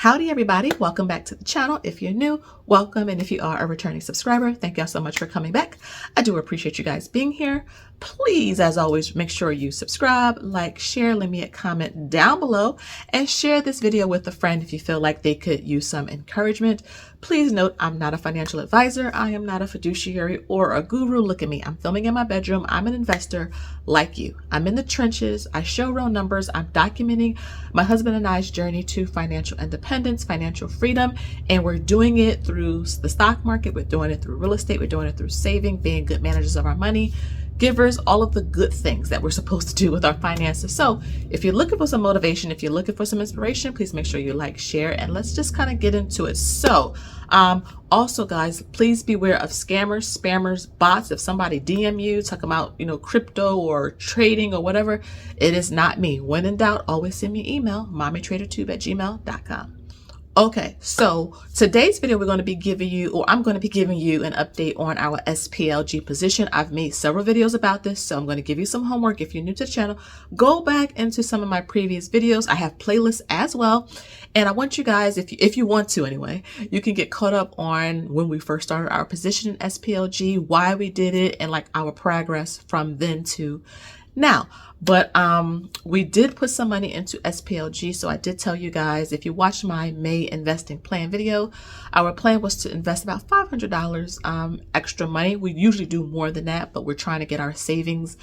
Howdy everybody, welcome back to the channel. If you're new, welcome, and if you are a returning subscriber, thank y'all so much for coming back. I do appreciate you guys being here. Please, as always, make sure you subscribe, like, share, leave me a comment down below, and share this video with a friend if you feel like they could use some encouragement. Please note, I'm not a financial advisor. I am not a fiduciary or a guru. Look at me. I'm filming in my bedroom. I'm an investor like you. I'm in the trenches. I show real numbers. I'm documenting my husband and I's journey to financial independence, financial freedom, and we're doing it through the stock market. We're doing it through real estate. We're doing it through saving, being good managers of our money, givers, all of the good things that we're supposed to do with our finances. So if you're looking for some motivation, if you're looking for some inspiration, please make sure you like, share, and let's just kind of get into it. So also guys, please beware of scammers, spammers, bots. If somebody DM you talking about, crypto or trading or whatever, it is not me. When in doubt, always send me an email, mommytradertube@gmail.com. Okay, so today's video I'm going to be giving you an update on our SPLG position. I've made several videos about this, so I'm going to give you some homework. If you're new to the channel, go back into some of my previous videos. I have playlists as well, and I want you guys, if you want to anyway, you can get caught up on when we first started our position in SPLG, why we did it, and like our progress from then to now. But we did put some money into SPLG. So I did tell you guys, if you watch my May investing plan video, our plan was to invest about $500 extra money. We usually do more than that, but we're trying to get our savings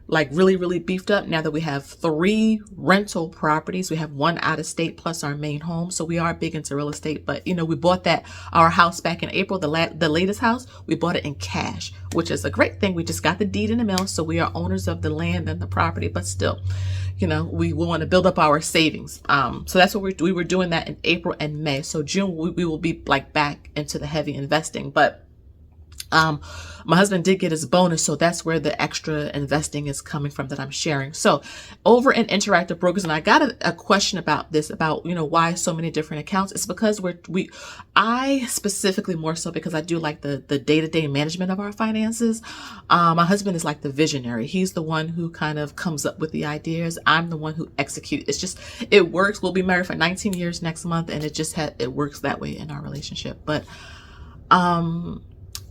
like really beefed up now that we have 3 rental properties. We have 1 out of state plus our main home. So we are big into real estate, but we bought our house back in April, the latest house, we bought it in cash, which is a great thing. We just got the deed in the mail. So we are owners of the land and the property, but still, we want to build up our savings. So that's what we were doing that in April and May. So June, we will be like back into the heavy investing, but my husband did get his bonus, so that's where the extra investing is coming from that I'm sharing. So over in Interactive Brokers, and I got a question about this, about why so many different accounts. It's because I specifically more so because I do like the day-to-day management of our finances. My husband is like the visionary. He's the one who kind of comes up with the ideas. I'm the one who executes. It's just, it works. We'll be married for 19 years next month, and it works that way in our relationship. But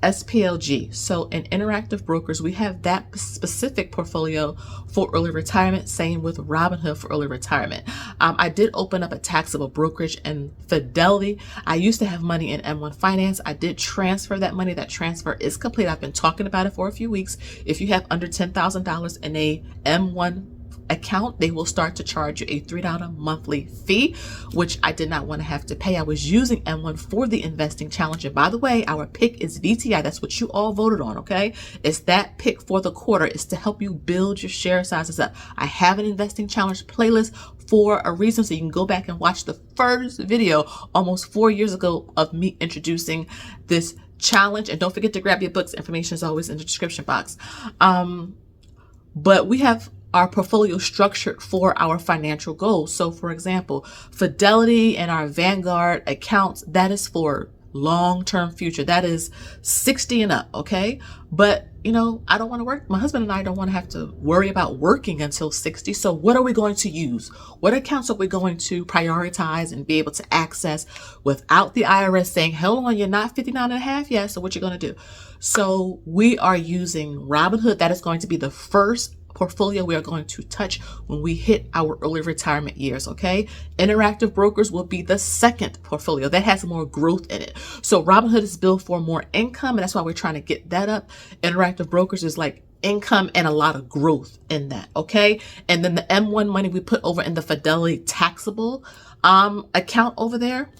SPLG. So in Interactive Brokers, we have that specific portfolio for early retirement. Same with Robinhood for early retirement. I did open up a taxable brokerage in Fidelity. I used to have money in M1 Finance. I did transfer that money. That transfer is complete. I've been talking about it for a few weeks. If you have under $10,000 in a M1 account, they will start to charge you a $3 monthly fee, which I did not want to have to pay. I was using M1 for the investing challenge. And by the way, our pick is VTI. That's what you all voted on. Okay. It's that pick for the quarter. It's to help you build your share sizes up. I have an investing challenge playlist for a reason. So you can go back and watch the first video almost 4 years ago of me introducing this challenge. And don't forget to grab your books. Information is always in the description box. But we have our portfolio structured for our financial goals. So for example, Fidelity and our Vanguard accounts, that is for long-term future. That is 60 and up. Okay. But I don't want to work. My husband and I don't want to have to worry about working until 60. So what are we going to use? What accounts are we going to prioritize and be able to access without the IRS saying, hold on, you're not 59 and a half yet. So what you're going to do? So we are using Robinhood. That is going to be the first portfolio we are going to touch when we hit our early retirement years. Okay. Interactive Brokers will be the second portfolio that has more growth in it. So Robinhood is built for more income, and that's why we're trying to get that up. Interactive Brokers is like income and a lot of growth in that. Okay. And then the M1 money we put over in the Fidelity taxable account over there,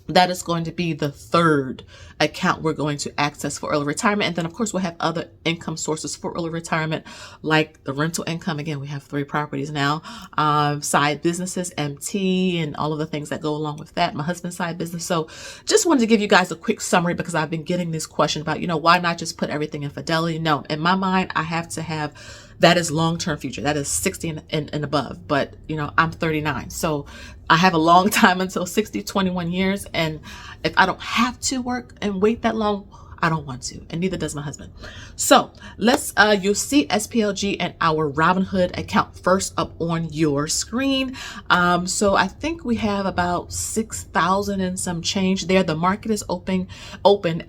that is going to be the third account we're going to access for early retirement. And then of course we'll have other income sources for early retirement, like the rental income. Again, we have 3 properties now, side businesses, MT, and all of the things that go along with that. My husband's side business. So just wanted to give you guys a quick summary because I've been getting this question about, why not just put everything in Fidelity? No, in my mind, I have to have, that is long-term future. That is 60 and above. But, I'm 39. So I have a long time until 60, 21 years. And if I don't have to work and wait that long, I don't want to, and neither does my husband. So let's, you'll see SPLG and our Robinhood account first up on your screen. So I think we have about 6,000 and some change there. The market is open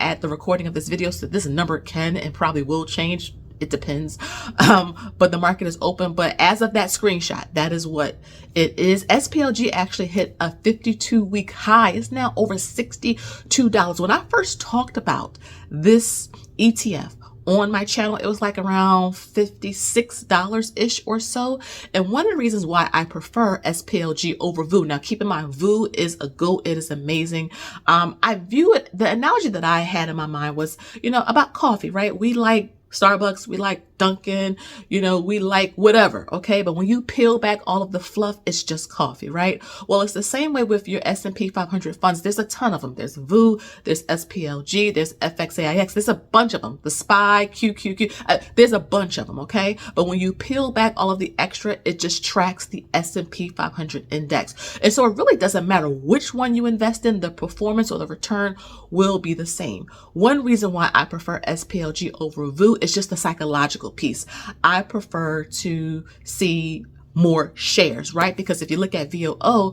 at the recording of this video, so this number can and probably will change. It depends. But the market is open. But as of that screenshot, that is what it is. SPLG actually hit a 52-week high. It's now over $62. When I first talked about this ETF on my channel, it was like around $56-ish or so. And one of the reasons why I prefer SPLG over VOO. Now, keep in mind, VOO is a GOAT. It is amazing. I view it, the analogy that I had in my mind was, about coffee, right? We like Starbucks, we like Dunkin', we like whatever, okay? But when you peel back all of the fluff, it's just coffee, right? Well, it's the same way with your S&P 500 funds. There's a ton of them. There's VOO, there's SPLG, there's FXAIX, there's a bunch of them. The SPY, QQQ, there's a bunch of them, okay? But when you peel back all of the extra, it just tracks the S&P 500 index. And so it really doesn't matter which one you invest in, the performance or the return will be the same. One reason why I prefer SPLG over VOO is just the psychological piece. I prefer to see more shares, right? Because if you look at VOO,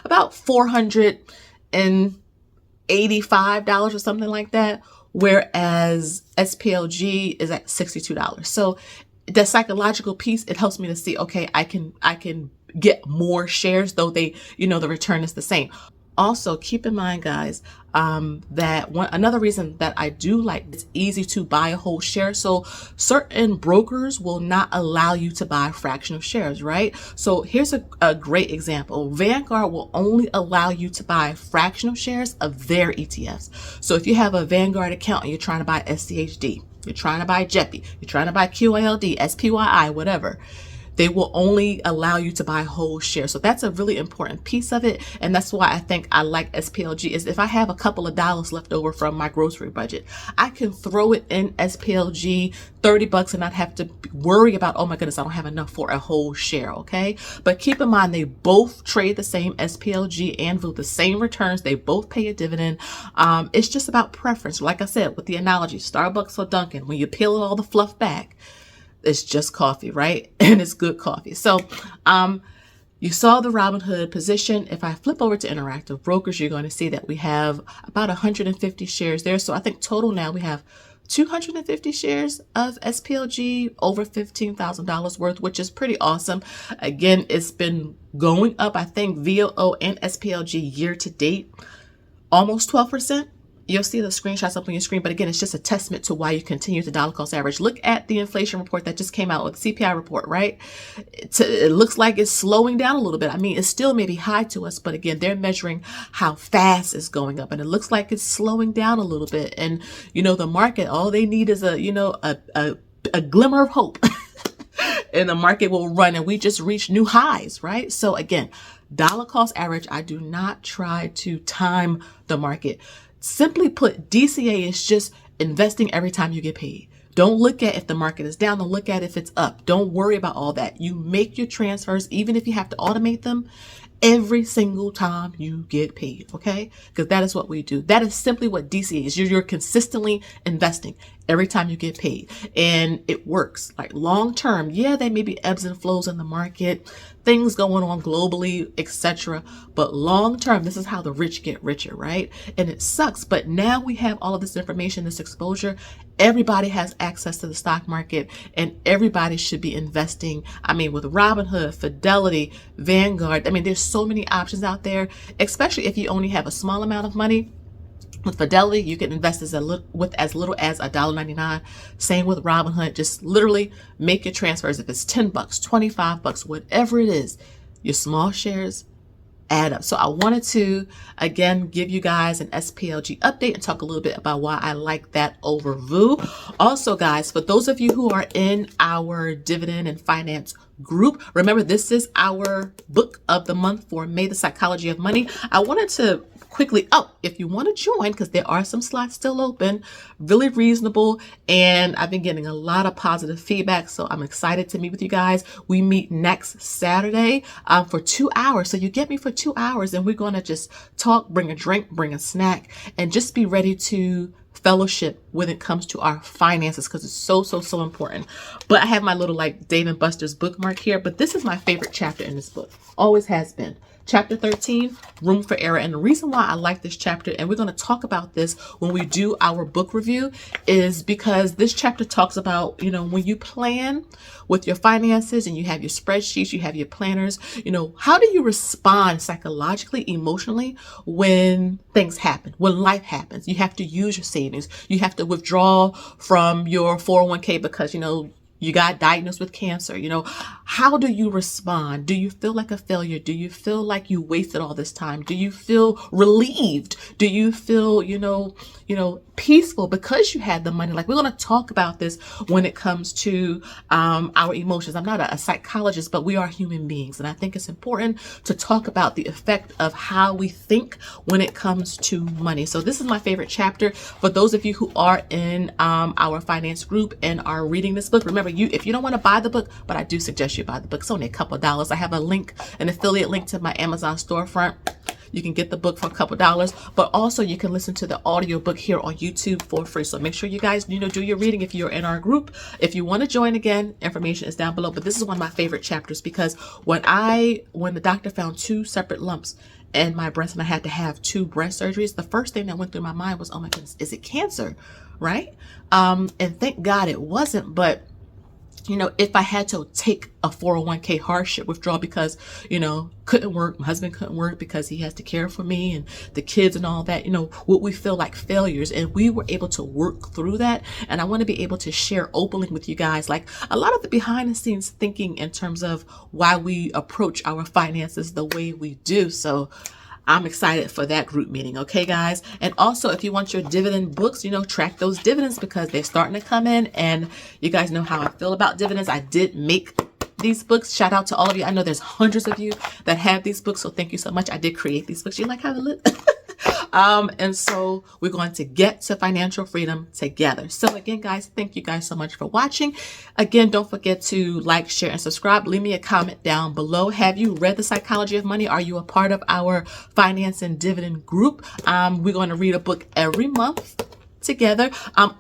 about $485 or something like that, whereas SPLG is at $62. So the psychological piece, it helps me to see, okay, I can get more shares, though the return is the same. Also, keep in mind, guys, that another reason that I do like, it's easy to buy a whole share. So certain brokers will not allow you to buy fractional shares, right? So here's a great example. Vanguard will only allow you to buy fractional shares of their ETFs. So if you have a Vanguard account and you're trying to buy SCHD, you're trying to buy JEPI, you're trying to buy QILD, SPYI, whatever, they will only allow you to buy whole shares. So that's a really important piece of it. And that's why I think I like SPLG, is if I have a couple of dollars left over from my grocery budget, I can throw it in SPLG, $30, and not have to worry about, oh my goodness, I don't have enough for a whole share, okay? But keep in mind, they both trade the same, SPLG and VOO, the same returns. They both pay a dividend. It's just about preference. Like I said, with the analogy, Starbucks or Dunkin', when you peel all the fluff back, it's just coffee, right? And it's good coffee. So you saw the Robinhood position. If I flip over to Interactive Brokers, you're going to see that we have about 150 shares there. So I think total now we have 250 shares of SPLG, over $15,000 worth, which is pretty awesome. Again, it's been going up. I think VOO and SPLG year to date, almost 12%. You'll see the screenshots up on your screen, but again, it's just a testament to why you continue to dollar cost average. Look at the inflation report that just came out, with the CPI report, right? It looks like it's slowing down a little bit. I mean, it's still maybe high to us, but again, they're measuring how fast it's going up, and it looks like it's slowing down a little bit. And the market, all they need is a glimmer of hope, and the market will run, and we just reach new highs, right? So again, dollar cost average. I do not try to time the market. Simply put, DCA is just investing every time you get paid. Don't look at if the market is down. Don't look at if it's up. Don't worry about all that. You make your transfers, even if you have to automate them, every single time you get paid, okay? Because that is what we do. That is simply what DCA is. You're consistently investing every time you get paid. And it works. Like long term, yeah, there may be ebbs and flows in the market, things going on globally, etc. But long term, this is how the rich get richer, right? And it sucks. But now we have all of this information, this exposure. Everybody has access to the stock market, and everybody should be investing. I mean, with Robinhood, Fidelity, Vanguard, I mean, there's so many options out there, especially if you only have a small amount of money. With Fidelity, you can invest with as little as $1.99. Same with Robinhood. Just literally make your transfers. If it's $10, $25, whatever it is, your small shares add up. So I wanted to, again, give you guys an SPLG update and talk a little bit about why I like that over VOO. Also, guys, for those of you who are in our dividend and finance group, remember, this is our book of the month for May, The Psychology of Money. I wanted to quickly, if you want to join, because there are some slots still open, really reasonable, and I've been getting a lot of positive feedback, so I'm excited to meet with you guys. We meet next Saturday for 2 hours, so you get me for 2 hours, and we're going to just talk, bring a drink, bring a snack, and just be ready to fellowship when it comes to our finances, because it's so important. But I have my little like Dave and Buster's bookmark here, but this is my favorite chapter in this book. Always has been. Chapter 13, Room for Error. And the reason why I like this chapter, and we're going to talk about this when we do our book review, is because this chapter talks about, you know, when you plan with your finances and you have your spreadsheets, you have your planners, you know, how do you respond psychologically, emotionally when things happen, when life happens? You have to use your savings. You have to withdraw from your 401k because, you know, you got diagnosed with cancer. You know, how do you respond? Do you feel like a failure? Do you feel like you wasted all this time? Do you feel relieved? Do you feel, you know, peaceful because you had the money? Like, we're going to talk about this when it comes to our emotions. I'm not a psychologist, but we are human beings. And I think it's important to talk about the effect of how we think when it comes to money. So this is my favorite chapter. For those of you who are in our finance group and are reading this book, remember, if you don't want to buy the book, but I do suggest you buy the book. It's only a couple of dollars. I have a link, an affiliate link to my Amazon storefront. You can get the book for a couple dollars, but also you can listen to the audio book here on YouTube for free. So make sure you guys, you know, do your reading if you're in our group. If you want to join, again, information is down below. But this is one of my favorite chapters, because when the doctor found 2 separate lumps in my breast and I had to have 2 breast surgeries, the first thing that went through my mind was, oh my goodness, is it cancer? Right? And thank God it wasn't. But you know, if I had to take a 401k hardship withdrawal because, you know, couldn't work, my husband couldn't work because he has to care for me and the kids and all that, you know, would we feel like failures? And we were able to work through that. And I want to be able to share openly with you guys, like, a lot of the behind the scenes thinking in terms of why we approach our finances the way we do. So I'm excited for that group meeting. Okay, guys. And also, if you want your dividend books, you know, track those dividends because they're starting to come in, and you guys know how I feel about dividends. I did make these books. Shout out to all of you. I know there's hundreds of you that have these books. So thank you so much. I did create these books. You like how they look? And so we're going to get to financial freedom together. So again, guys, thank you guys so much for watching. Again, don't forget to like, share, and subscribe. Leave me a comment down below. Have you read The Psychology of Money? Are you a part of our finance and dividend group? We're going to read a book every month together.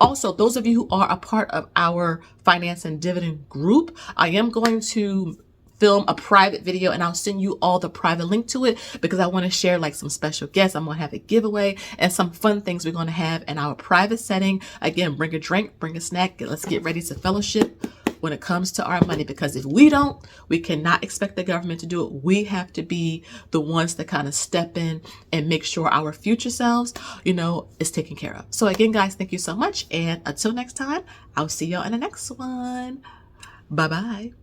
Also, those of you who are a part of our finance and dividend group, I am going to film a private video, and I'll send you all the private link to it because I want to share like some special guests. I'm going to have a giveaway and some fun things we're going to have in our private setting. Again, bring a drink, bring a snack. Let's get ready to fellowship when it comes to our money, because if we don't, we cannot expect the government to do it. We have to be the ones that kind of step in and make sure our future selves, you know, is taken care of. So again, guys, thank you so much. And until next time, I'll see y'all in the next one. Bye-bye.